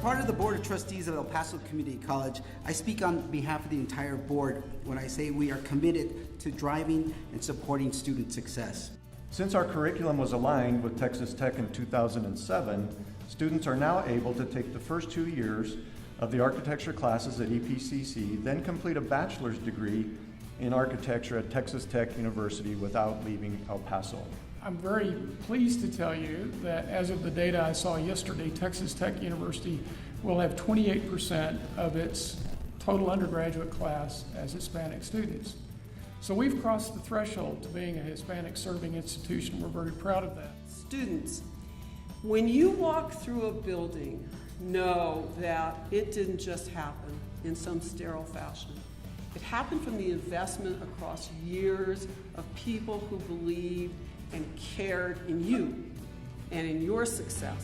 part of the Board of Trustees of El Paso Community College, I speak on behalf of the entire board when I say we are committed to driving and supporting student success. Since our curriculum was aligned with Texas Tech in 2007, students are now able to take the first 2 years of the architecture classes at EPCC, then complete a bachelor's degree in architecture at Texas Tech University without leaving El Paso. I'm very pleased to tell you that as of the data I saw yesterday, Texas Tech University will have 28% of its total undergraduate class as Hispanic students. So we've crossed the threshold to being a Hispanic serving institution. We're very proud of that. Students, when you walk through a building, know that it didn't just happen in some sterile fashion. It happened from the investment across years of people who believed and cared in you and in your success.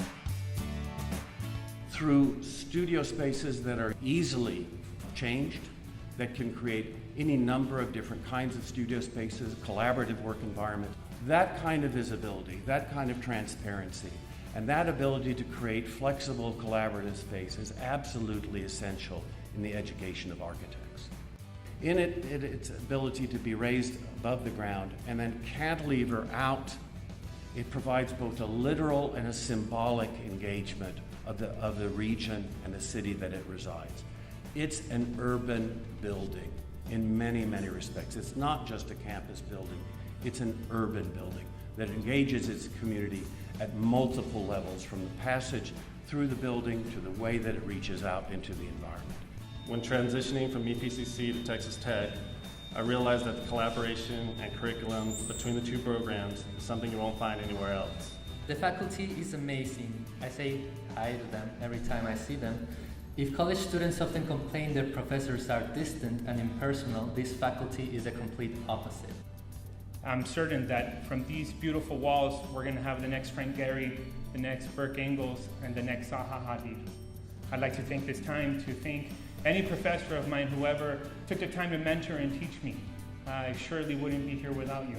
Through studio spaces that are easily changed, that can create any number of different kinds of studio spaces, collaborative work environment, that kind of visibility, that kind of transparency, and that ability to create flexible collaborative space is absolutely essential in the education of architects. In its ability to be raised above the ground and then cantilever out, it provides both a literal and a symbolic engagement of the region and the city that it resides. It's an urban building in many, many respects. It's not just a campus building, it's an urban building that engages its community at multiple levels, from the passage through the building to the way that it reaches out into the environment. When transitioning from EPCC to Texas Tech, I realized that the collaboration and curriculum between the two programs is something you won't find anywhere else. The faculty is amazing. I say hi to them every time I see them. If college students often complain their professors are distant and impersonal, this faculty is a complete opposite. I'm certain that from these beautiful walls, we're going to have the next Frank Gehry, the next Burke Engels, and the next Zaha Hadid. I'd like to take this time to thank any professor of mine who ever took the time to mentor and teach me. I surely wouldn't be here without you.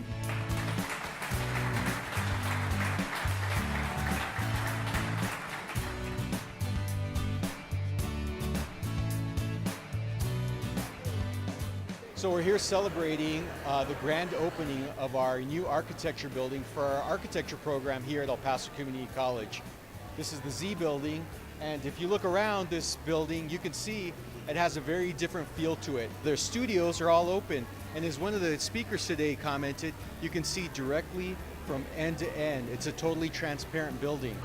So we're here celebrating the grand opening of our new architecture building for our architecture program here at El Paso Community College. This is the Z building, and if you look around this building, you can see it has a very different feel to it. Their studios are all open, and as one of the speakers today commented, you can see directly from end to end. It's a totally transparent building.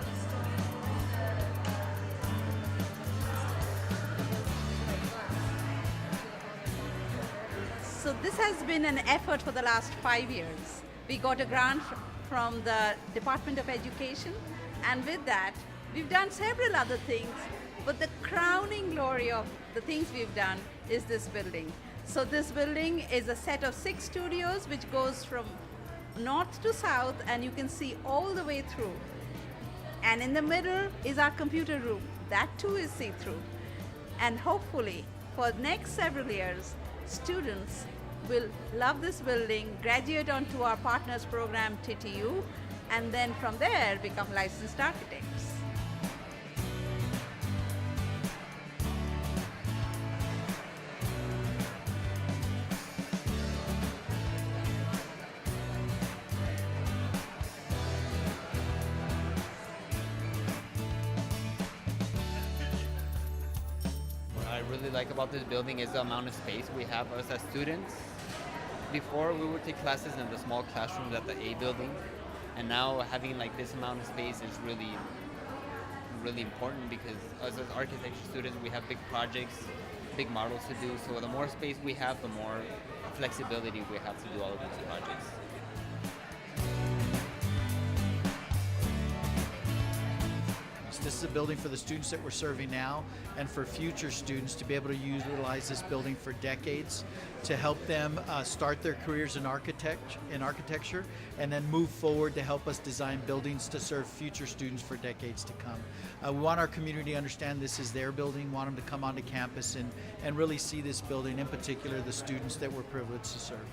So this has been an effort for the last 5 years. We got a grant from the Department of Education, and with that, we've done several other things, but the crowning glory of the things we've done is this building. So this building is a set of 6 studios which goes from north to south, and you can see all the way through. And in the middle is our computer room. That too is see-through. And hopefully, for the next several years, students will love this building, graduate onto our partners program, TTU, and then from there become licensed architects. What I really like about this building is the amount of space we have us as students. Before, we would take classes in the small classrooms at the A building, and now having like this amount of space is really important, because us as architecture students, we have big projects, big models to do, so the more space we have, the more flexibility we have to do all of these projects. This is a building for the students that we're serving now, and for future students to be able to utilize this building for decades to help them start their careers in architecture, and then move forward to help us design buildings to serve future students for decades to come. We want our community to understand this is their building, want them to come onto campus and really see this building, in particular the students that we're privileged to serve.